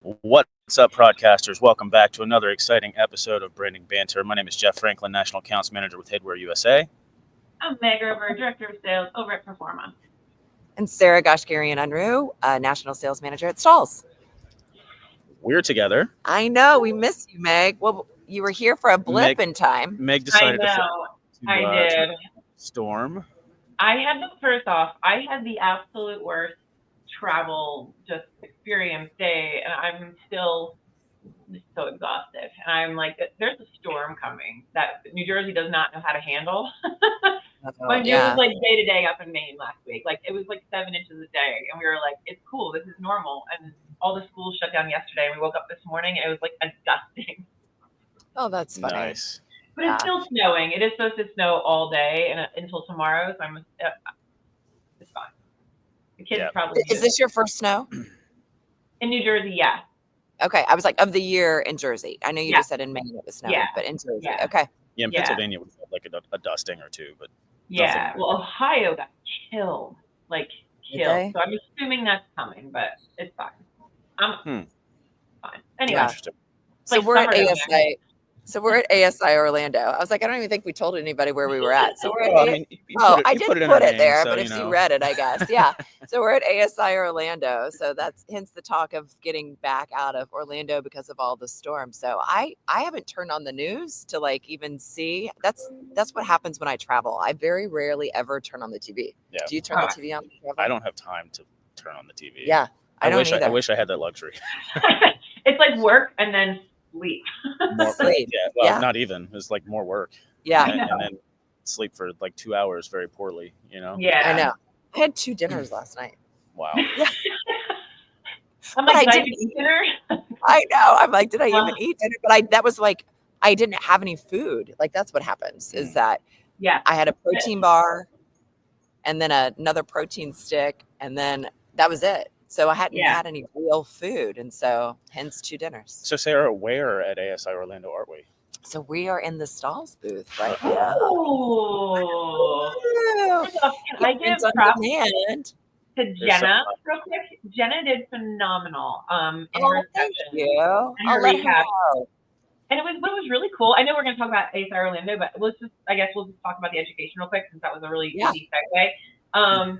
What's up, broadcasters? Welcome back to another exciting episode of Branding Banter. My name is Jeff Franklin, National Accounts Manager with Headwear USA. I'm Meg Rover, Director of Sales over at Performa. And Sarah Goshgarian Unruh, National Sales Manager at Stalls. We're together. I know, we miss you, Meg. Well, you were here for a blip in time. Meg decided I did. Storm. I had the absolute worst travel just experience day, and I'm still just so exhausted. And I'm like, there's a storm coming that New Jersey does not know how to handle. It was like day to day up in Maine last week. Like it was like 7 inches a day, and we were like, it's cool, this is normal. And all the schools shut down yesterday, and we woke up this morning, and it was like a dusting. Oh, that's funny. Nice. But it's still snowing. It is supposed to snow all day and until tomorrow, so it's fine. The kids probably. Is this your first snow? In New Jersey, yeah. Okay, I was like, of the year in Jersey. I know you just said in Maine it was snowing, but in Jersey, okay. Yeah, in Pennsylvania we had like a dusting or two, but well, Ohio got killed, killed. So I'm assuming that's coming, but it's fine. I'm fine. Anyway, interesting. So we're at ASI. So we're at ASI Orlando. I was like, I don't even think we told anybody where we were at. So we're at I did put it there, but if you read it, I guess. Yeah. So we're at ASI Orlando. So that's hence the talk of getting back out of Orlando because of all the storms. So I haven't turned on the news to even see. That's what happens when I travel. I very rarely ever turn on the TV. Yeah. Do you turn the TV on? I don't have time to turn on the TV. Yeah. I wish I had that luxury. It's like work and then sleep. Sleep. Yeah. Well, not even. It's like more work. Yeah. And then sleep for like 2 hours very poorly, Yeah. I know. I had 2 dinners last night. Wow. Yeah. I'm like, did I even eat dinner? I know. I'm like, did I even eat dinner? But that was like, I didn't have any food. Like, that's what happens is that I had a protein bar and then another protein stick. And then that was it. So I hadn't had any real food, and so hence 2 dinners. So Sarah, where at ASI Orlando are we? So we are in the Stalls booth right now. Oh, can I give props to Jenna real quick? Jenna did phenomenal in her session. Thank you. And her recap. And what was really cool. I know we're going to talk about ASI Orlando, but we'll just talk about the education real quick since that was a really easy segue.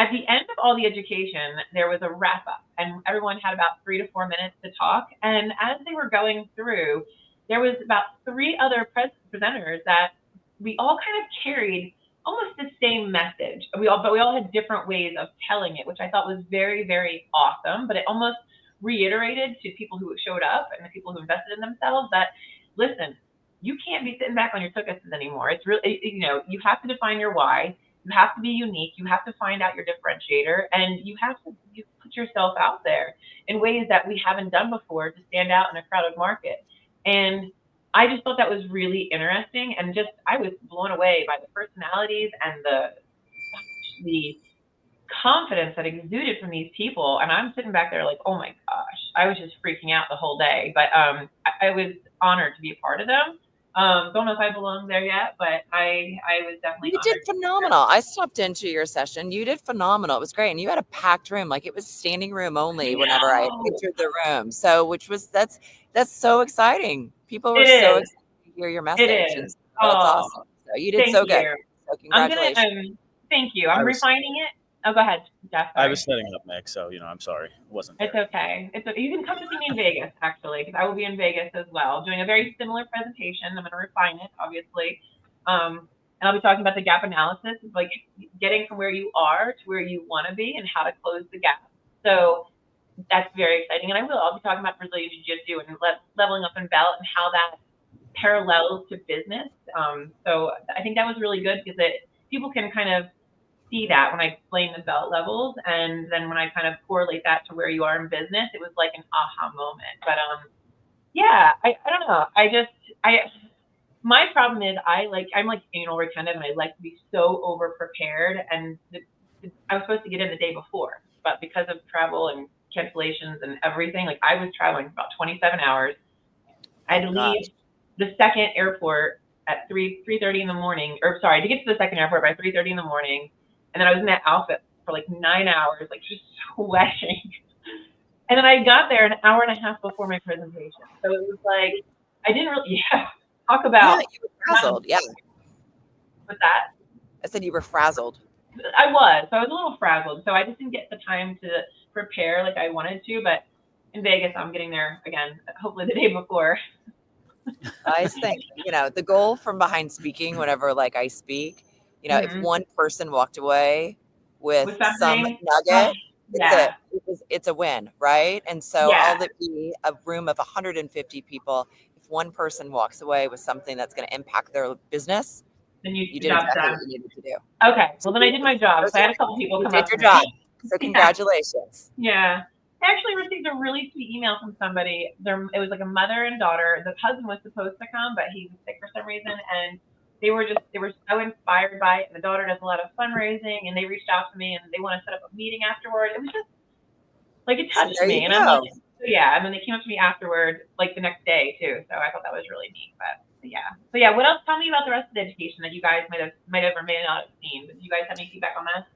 At the end of all the education, there was a wrap up, and everyone had about 3 to 4 minutes to talk. And as they were going through, there was about 3 other presenters that we all kind of carried almost the same message. But we all had different ways of telling it, which I thought was very, very awesome. But it almost reiterated to people who showed up and the people who invested in themselves that, listen, you can't be sitting back on your tuchuses anymore. It's really, you have to define your why. You have to be unique. You have to find out your differentiator, and you have to put yourself out there in ways that we haven't done before to stand out in a crowded market. And I just thought that was really interesting, and I was blown away by the personalities and the confidence that exuded from these people. And I'm sitting back there like, oh my gosh, I was just freaking out the whole day. But I was honored to be a part of them. Don't know if I belong there yet, but I was definitely. You did phenomenal. I stopped into your session. You did phenomenal. It was great, and you had a packed room. Like it was standing room only. Whenever I entered the room, so that's so exciting. People were so excited to hear your message. It is. That's awesome. So you did so good. So congratulations. Thank you. I'm refining it. Oh, go ahead, Jeff. I was setting up, Meg, so I'm sorry, it wasn't. It's okay. You can come to see me in Vegas, actually, because I will be in Vegas as well, doing a very similar presentation. I'm going to refine it, obviously, and I'll be talking about the gap analysis, like getting from where you are to where you want to be, and how to close the gap. So that's very exciting, and I'll be talking about Brazilian Jiu-Jitsu and leveling up in belt and how that parallels to business. So I think that was really good because people can kind of see that when I explain the belt levels, and then when I kind of correlate that to where you are in business, it was like an aha moment. But I don't know. My problem is I'm like anal retentive, and I like to be so over prepared. And I was supposed to get in the day before, but because of travel and cancellations and everything, like I was traveling for about 27 hours. I had to leave the second airport at 3:30 in the morning, to get to the second airport by 3:30 in the morning. And then I was in that outfit for like 9 hours, like just sweating. And then I got there an hour and a half before my presentation. So it was like, I didn't really, talk about. Yeah, you were frazzled. Yeah. What's that? I said you were frazzled. I was a little frazzled. So I just didn't get the time to prepare like I wanted to. But in Vegas, I'm getting there again, hopefully the day before. I just think, the goal from behind speaking, whenever like I speak, if one person walked away with some nugget, it's a win, right? And so all that be a room of 150 people, if one person walks away with something that's going to impact their business, then you did exactly what you needed to do. Okay, well then I did my job. So I had a couple people come up to me. You did your job. So congratulations. Yeah. I actually received a really sweet email from somebody. It was like a mother and daughter. The husband was supposed to come, but he was sick for some reason, and they were so inspired by it. And the daughter does a lot of fundraising, and they reached out to me, and they want to set up a meeting afterward. It was just like it touched me, and I'm like, and then they came up to me afterward, like the next day too. So I thought that was really neat. But yeah, what else? Tell me about the rest of the education that you guys might have or may not have seen. Do you guys have any feedback on that?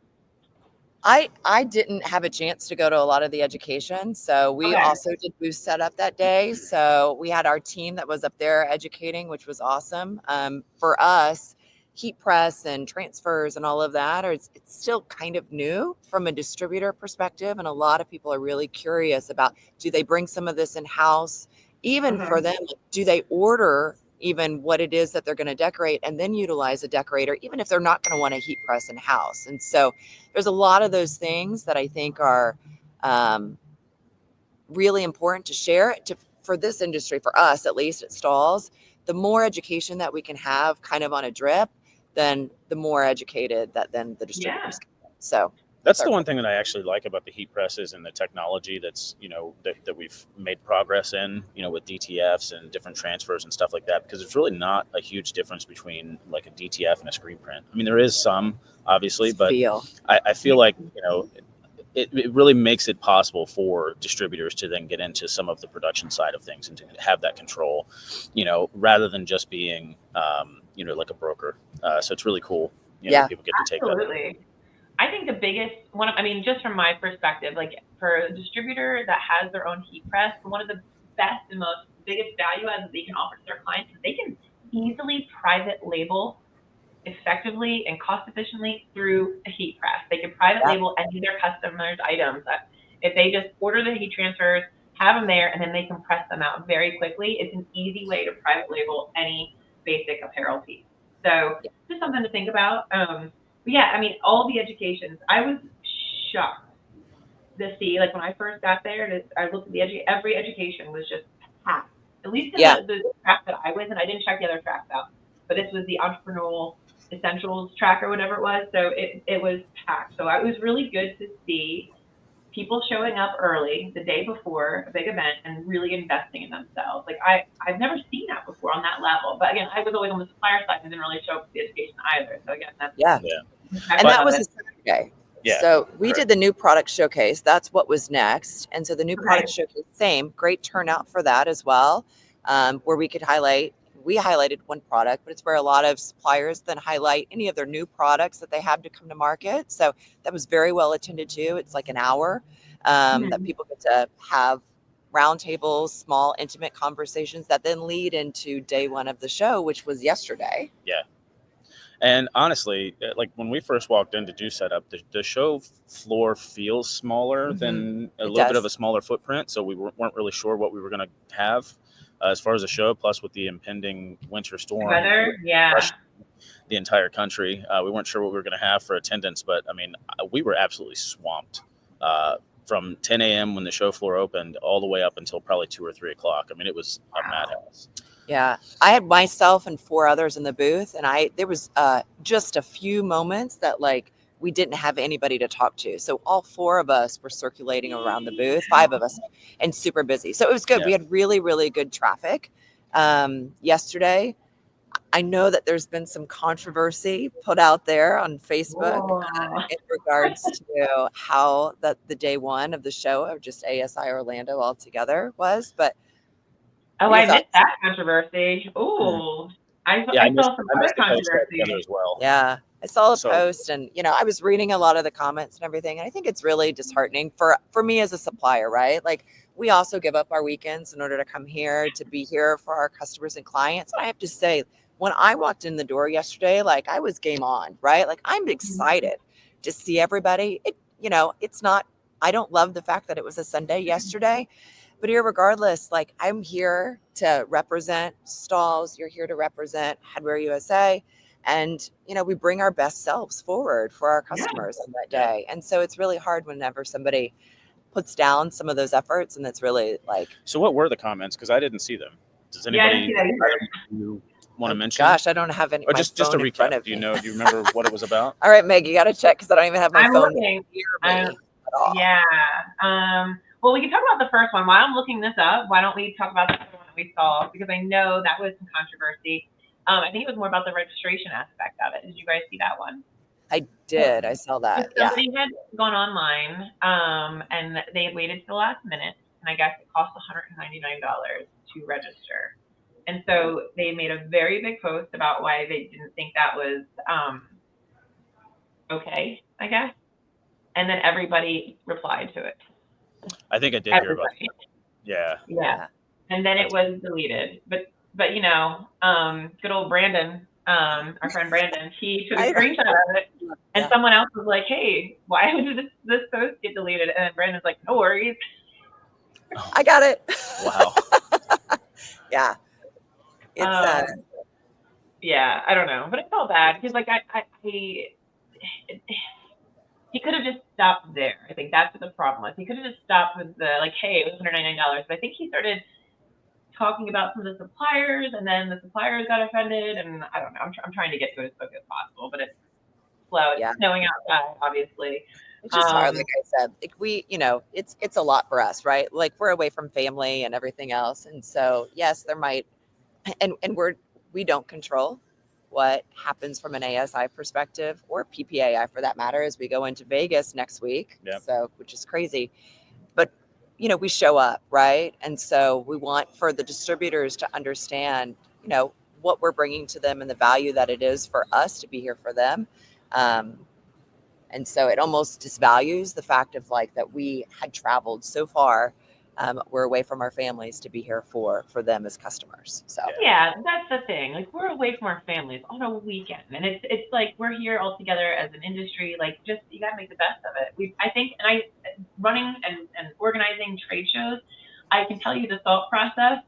I didn't have a chance to go to a lot of the education. So we also did booth setup that day. So we had our team that was up there educating, which was awesome. For us, heat press and transfers and all of that, it's still kind of new from a distributor perspective. And a lot of people are really curious about, do they bring some of this in-house? Even for them, do they order even what it is that they're going to decorate and then utilize a decorator, even if they're not going to want to heat press in house. And so there's a lot of those things that I think are really important to share for this industry, for us, at least at stalls. The more education that we can have kind of on a drip, then the more educated that then the distributors can get. So that's the one thing that I actually like about the heat presses and the technology that's, that we've made progress in, with DTFs and different transfers and stuff like that, because it's really not a huge difference between like a DTF and a screen print. I mean, there is some, obviously, but I feel like, it really makes it possible for distributors to then get into some of the production side of things and to have that control, rather than just being, like a broker. So it's really cool. People get to take that. Absolutely. I think the biggest one, just from my perspective, like for a distributor that has their own heat press, one of the best and most biggest value adds that they can offer to their clients is they can easily private label effectively and cost efficiently through a heat press. They can private label any of their customers' items. If they just order the heat transfers, have them there, and then they can press them out very quickly, it's an easy way to private label any basic apparel piece. So just something to think about. All the educations, I was shocked to see, like when I first got there, I looked at every education was just packed. At least in the track that I was in, I didn't check the other tracks out, but this was the entrepreneurial essentials track or whatever it was. So it was packed. So it was really good to see people showing up early the day before a big event and really investing in themselves. Like I've never seen that before on that level. But again, I was always on the supplier side and didn't really show up for the education either. So again, that's And that was a Saturday. Yeah. So we did the new product showcase. That's what was next. And so the new product showcase, great turnout for that as well, where we could we highlighted one product, but it's where a lot of suppliers then highlight any of their new products that they have to come to market. So that was very well attended to. It's like an hour that people get to have roundtables, small, intimate conversations that then lead into day one of the show, which was yesterday. Yeah. And honestly, like when we first walked in to do setup, the show floor feels smaller than a little bit of a smaller footprint. So we weren't really sure what we were going to have as far as a show, plus with the impending winter storm. Weather, the entire country. We weren't sure what we were going to have for attendance, but we were absolutely swamped from 10 a.m. when the show floor opened all the way up until probably 2 or 3 o'clock. It was a madhouse. Yeah, I had myself and 4 others in the booth, and there was just a few moments that we didn't have anybody to talk to. So all 4 of us were circulating around the booth, 5 of us, and super busy. So it was good. Yeah. We had really, really good traffic yesterday. I know that there's been some controversy put out there on Facebook in regards to how the day one of the show of just ASI Orlando altogether was, but I missed that controversy. Oh, I saw some other controversy as well. Yeah. I saw a post and, I was reading a lot of the comments and everything. And I think it's really disheartening for me as a supplier, right? Like we also give up our weekends in order to come here, to be here for our customers and clients. And I have to say, when I walked in the door yesterday, like I was game on, right? Like I'm excited to see everybody. It's not, I don't love the fact that it was a Sunday yesterday, but irregardless, like I'm here to represent stalls. You're here to represent Headwear USA. And, we bring our best selves forward for our customers on that day. And so it's really hard whenever somebody puts down some of those efforts. And that's really like. So what were the comments? Because I didn't see them. Does anybody want to mention? Gosh, I don't have any. Or just a recap. Do you remember what it was about? All right, Meg, you got to check because I don't even have my phone looking. near me at all. Yeah. Well, we can talk about the first one. While I'm looking this up, why don't we talk about the other one that we saw? Because I know that was some controversy. I think it was more about the registration aspect of it. Did you guys see that one? I did. I saw that. Somebody had gone online and they had waited to the last minute. And I guess it cost $199 to register. And so they made a very big post about why they didn't think that was okay, I guess. And then everybody replied to it. I think I did hear about that. Yeah. And then it was deleted. But good old Brandon, our friend Brandon, he took a screenshot of it, and someone else was like, "Hey, why did this post get deleted?" And then Brandon's like, "No worries, I got it." Wow. Yeah, it's yeah, I don't know, but it's all bad because like he could have just stopped there. I think that's what the problem was. He could have just stopped with the like, "Hey, it was $199," but I think he started talking about some of the suppliers, and then the suppliers got offended, and I don't know. I'm trying to get to it as quick as possible, but it's slow. It's snowing outside, obviously. It's just hard, like I said. Like we, it's a lot for us, right? Like we're away from family and everything else, and so yes, there might, and we don't control what happens from an ASI perspective or PPAI for that matter as we go into Vegas next week. So, which is crazy. But we show up, right? And so we want for the distributors to understand, what we're bringing to them and the value that it is for us to be here for them. And so it almost disvalues the fact of like that we had traveled so far. We're away from our families to be here for them as customers. So yeah, that's the thing. Like we're away from our families on a weekend, and it's like we're here all together as an industry. Like just you gotta make the best of it. I think running and organizing trade shows, I can tell you the thought process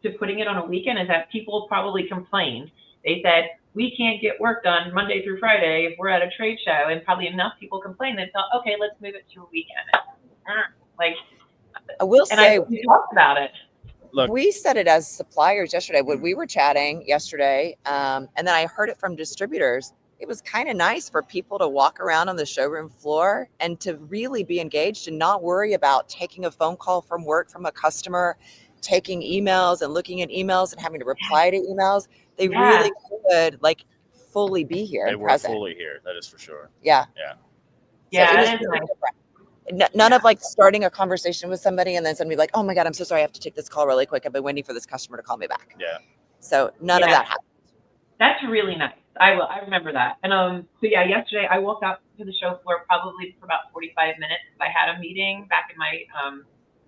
to putting it on a weekend is that people probably complained. They said we can't get work done Monday through Friday if we're at a trade show, and probably enough people complained. They thought, okay, let's move it to a weekend. Like. I will say we talked about it. Look, we said it as suppliers yesterday when we were chatting yesterday, and then I heard it from distributors. It was kind of nice for people to walk around on the showroom floor and to really be engaged and not worry about taking a phone call from work from a customer, taking emails and looking at emails and having to reply to emails. They really could like fully be here. They were fully here. That is for sure. Yeah. Yeah. So it is nice. None of like starting a conversation with somebody and then somebody like, "Oh my God, I'm so sorry. I have to take this call really quick. I've been waiting for this customer to call me back." Yeah. So none of that happened. That's really nice. I remember that. And so yeah, yesterday I walked out to the show floor probably for about 45 minutes. I had a meeting back in my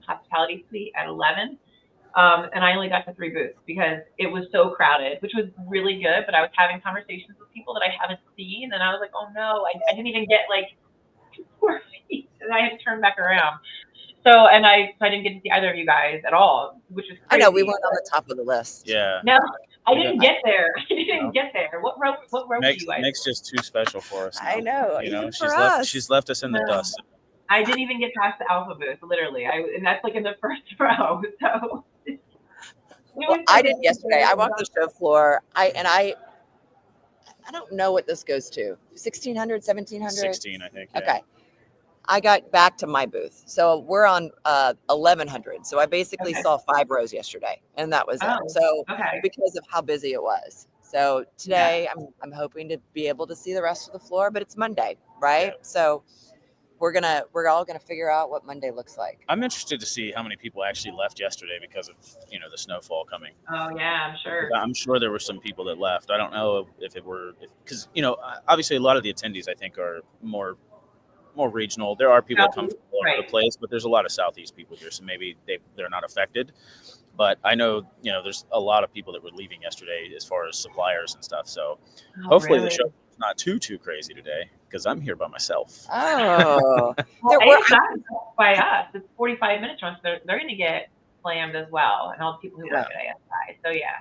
hospitality suite at 11. And I only got to 3 booths because it was so crowded, which was really good. But I was having conversations with people that I haven't seen, and I was like, "Oh no, I didn't even get like 4 feet," and I had to turn back around. So I didn't get to see either of you guys at all, which is crazy. I know we weren't on the top of the list. Yeah. No, I didn't get there. I didn't get there. What row were you guys? Meg's just too special for us now. I know. She's left us in the dust. I didn't even get past the alpha booth, literally. And that's like in the first row. So. Well, I did yesterday. I walked the show floor. I don't know what this goes to. 1,600, 1,700? 16, I think. Yeah. Okay. I got back to my booth. So we're on 1,100. So I basically saw 5 rows yesterday, and that was it. So because of how busy it was. So today I'm hoping to be able to see the rest of the floor, but it's Monday, right? Yeah. So we're all gonna figure out what Monday looks like. I'm interested to see how many people actually left yesterday because of the snowfall coming. Oh yeah, I'm sure. I'm sure there were some people that left. I don't know if it were because obviously a lot of the attendees I think are more regional. There are people that come from all over the place, but there's a lot of Southeast people here, so maybe they're not affected. But I know there's a lot of people that were leaving yesterday as far as suppliers and stuff. So hopefully the show is not too crazy today because I'm here by myself. Oh, well, ASI by us. It's 45 minutes from us. They're going to get slammed as well, and all the people who work at ASI. So yeah.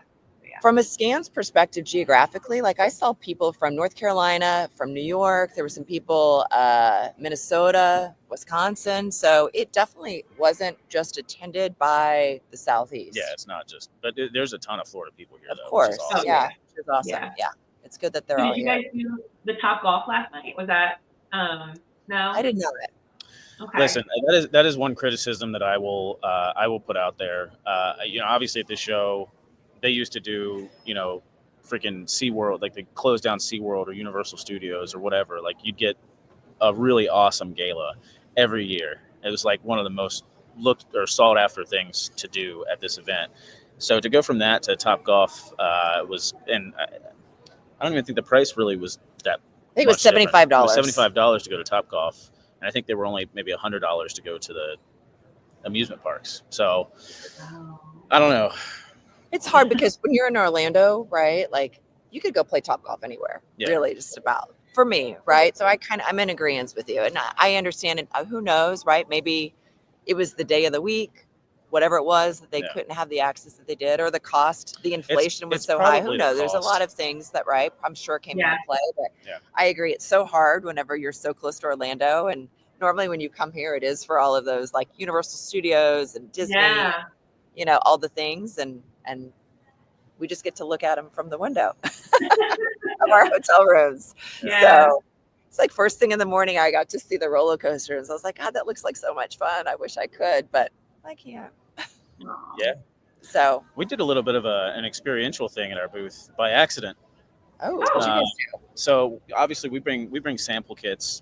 From a scans perspective, geographically, like I saw people from North Carolina, from New York. There were some people, Minnesota, Wisconsin. So it definitely wasn't just attended by the Southeast. Yeah, it's not just, but there's a ton of Florida people here. Of course, awesome. yeah, which is awesome. Yeah, it's good that they're all here. Did you guys do the Top Golf last night? Was that no? I didn't know it. Okay. Listen, that is one criticism that I will put out there. Obviously at this show, they used to do, freaking SeaWorld, like they closed down SeaWorld or Universal Studios or whatever. Like you'd get a really awesome gala every year. It was like one of the most looked or sought after things to do at this event. So to go from that to Top Golf was, and I don't even think the price really was that. I think it was $75. $75 to go to Top Golf, and I think they were only maybe $100 to go to the amusement parks. So I don't know. It's hard because when you're in Orlando, right? Like you could go play Top Golf anywhere, really, just about for me, right? So I'm in agreement with you, and I understand it. Who knows, right? Maybe it was the day of the week, whatever it was, that they couldn't have the access that they did, or the cost, the inflation was so high. Who knows? There's a lot of things that, right? I'm sure came into play, but I agree. It's so hard whenever you're so close to Orlando, and normally when you come here, it is for all of those like Universal Studios and Disney, all the things, and we just get to look at them from the window of our hotel rooms. So it's like first thing in the morning, I got to see the roller coasters. I was like, God, that looks like so much fun. I wish I could, but I can't. Yeah. So we did a little bit of an experiential thing at our booth by accident. Oh, what you guys do? So obviously we bring sample kits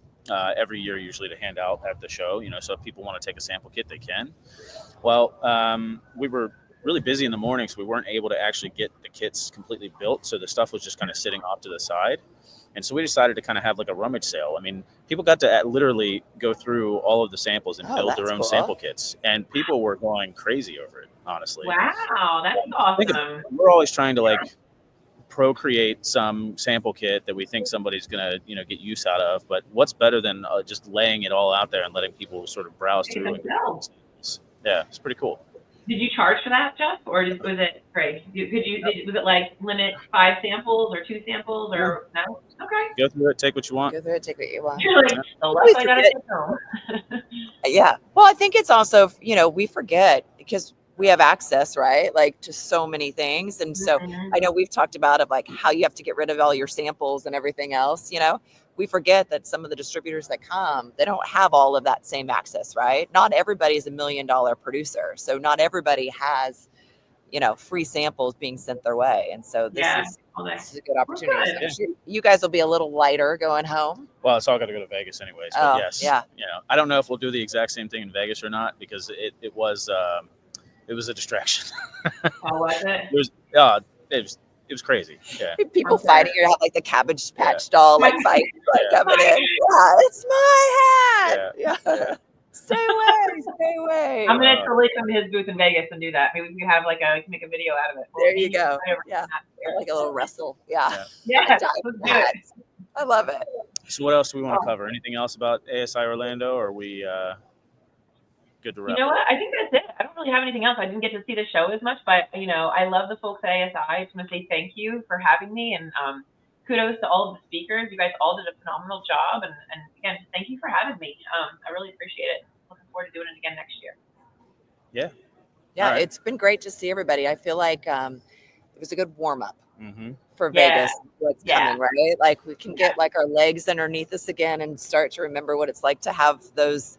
every year, usually to hand out at the show. So if people want to take a sample kit, they can. Well, we were really busy in the morning, so we weren't able to actually get the kits completely built. So the stuff was just kind of sitting off to the side. And so we decided to kind of have like a rummage sale. I mean, people got to literally go through all of the samples and build their own sample kits. And people were going crazy over it, honestly. Wow, that's awesome. We're always trying to like procreate some sample kit that we think somebody's going to, get use out of. But what's better than just laying it all out there and letting people sort of browse through? Yeah, it's pretty cool. Did you charge for that, Jeff, or was it free? Was it like limit 5 samples or 2 samples or no? Okay. Go through it, take what you want. Go through it, take what you want. You're like, the less I gotta take home. Yeah. Well, I think it's also, we forget because we have access, right? Like to so many things. And so I know we've talked about it, like how you have to get rid of all your samples and everything else, we forget that some of the distributors that come, they don't have all of that same access, right? Not everybody is $1 million producer. So not everybody has, free samples being sent their way. And so this is a good opportunity. Good. So you guys will be a little lighter going home. Well, it's all got to go to Vegas anyways. But yes, I don't know if we'll do the exact same thing in Vegas or not, because it was a distraction. Oh, was it? It was crazy. Yeah. People fighting. You have like the Cabbage Patch doll, like fighting, coming in. Yeah, it's my hat. Yeah. Stay away. I'm gonna totally come to his booth in Vegas and do that. Maybe we can have make a video out of it. There you go. Yeah. Like a little wrestle. Yeah. Let's do it. I love it. So what else do we want to cover? Anything else about ASI Orlando? Or are we good to wrap? You know what? I think that's it. I don't really have anything else. I didn't get to see the show as much, but I love the folks at ASI. I just want to say thank you for having me, and kudos to all of the speakers. You guys all did a phenomenal job, and again, thank you for having me. I really appreciate it. Looking forward to doing it again next year. Yeah, right. It's been great to see everybody. I feel like it was a good warm up for Vegas. What's coming, right? Like we can get like our legs underneath us again and start to remember what it's like to have those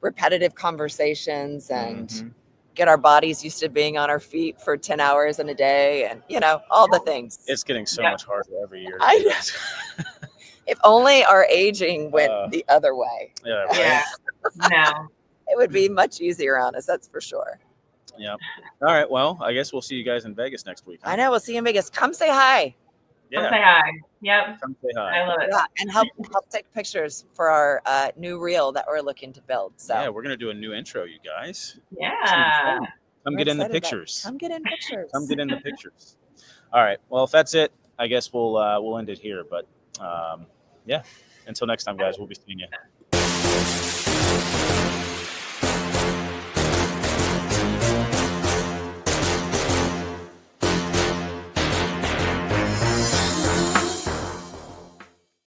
repetitive conversations and get our bodies used to being on our feet for 10 hours in a day and all the things. It's getting so much harder every year. If only our aging went the other way. Yeah. Right? Yeah. No. It would be much easier on us. That's for sure. Yeah. All right. Well, I guess we'll see you guys in Vegas next week. Huh? I know. We'll see you in Vegas. Come say hi. Yeah. Come say hi. Yep. Come say hi. I love it. Yeah, and help take pictures for our new reel that we're looking to build. So yeah, we're gonna do a new intro, you guys. Yeah. Come get in the pictures. Come get in pictures. Come get in the pictures. All right. Well, if that's it, I guess we'll end it here. But yeah, until next time, guys, we'll be seeing you.